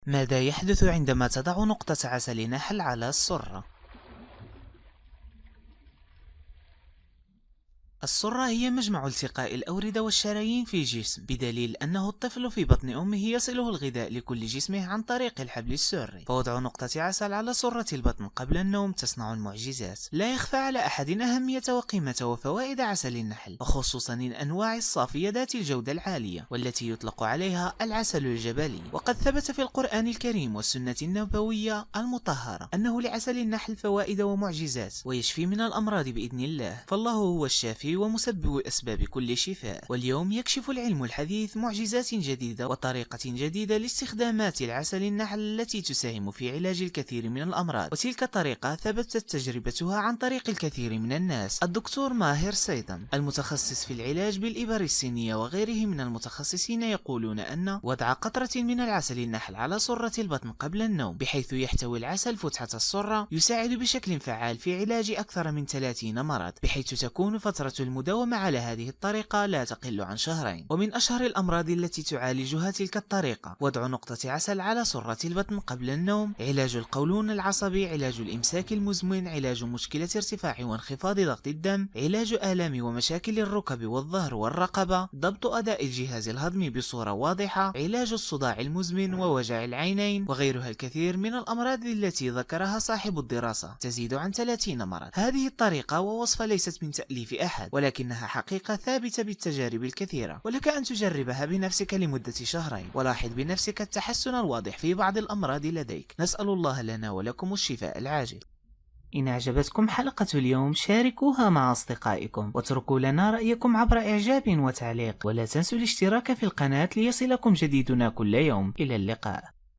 ماذا يحدث عندما تضع نقطة عسل نحل على السرة؟ السرة هي مجمع التقاء الأوردة والشرايين في الجسم، بدليل أنه الطفل في بطن أمه يصله الغذاء لكل جسمه عن طريق الحبل السري. فوضع نقطة عسل على سرة البطن قبل النوم تصنع المعجزات. لا يخفى على أحد أهمية وقيمة وفوائد عسل النحل، وخصوصا الأنواع الصافية ذات الجودة العالية والتي يطلق عليها العسل الجبلي. وقد ثبت في القرآن الكريم والسنة النبوية المطهرة أنه لعسل النحل فوائد ومعجزات، ويشفي من الأمراض بإذن الله، فالله هو الشافي ومسبب أسباب كل شفاء. واليوم يكشف العلم الحديث معجزات جديدة وطريقة جديدة لاستخدامات العسل النحل التي تساهم في علاج الكثير من الأمراض، وتلك الطريقة ثبتت تجربتها عن طريق الكثير من الناس. الدكتور ماهر صيدم المتخصص في العلاج بالإبر الصينية وغيره من المتخصصين يقولون أن وضع قطرة من العسل النحل على سرة البطن قبل النوم بحيث يحتوي العسل فتحة السرة يساعد بشكل فعال في علاج أكثر من 30 مرض، بحيث تكون فترة المداومة على هذه الطريقة لا تقل عن شهرين. ومن أشهر الأمراض التي تعالجها تلك الطريقة وضع نقطة عسل على سرة البطن قبل النوم، علاج القولون العصبي، علاج الإمساك المزمن، علاج مشكلة ارتفاع وانخفاض ضغط الدم، علاج آلام ومشاكل الركب والظهر والرقبة، ضبط أداء الجهاز الهضمي بصورة واضحة، علاج الصداع المزمن ووجع العينين، وغيرها الكثير من الأمراض التي ذكرها صاحب الدراسة تزيد عن 30 مرض. هذه الطريقة ووصفة ليست من تأليف أحد، ولكنها حقيقة ثابتة بالتجارب الكثيرة، ولك أن تجربها بنفسك لمدة شهرين، ولاحظ بنفسك التحسن الواضح في بعض الأمراض لديك. نسأل الله لنا ولكم الشفاء العاجل. إن أعجبتكم حلقة اليوم شاركوها مع أصدقائكم، واتركوا لنا رأيكم عبر إعجاب وتعليق، ولا تنسوا الاشتراك في القناة ليصلكم جديدنا كل يوم. إلى اللقاء.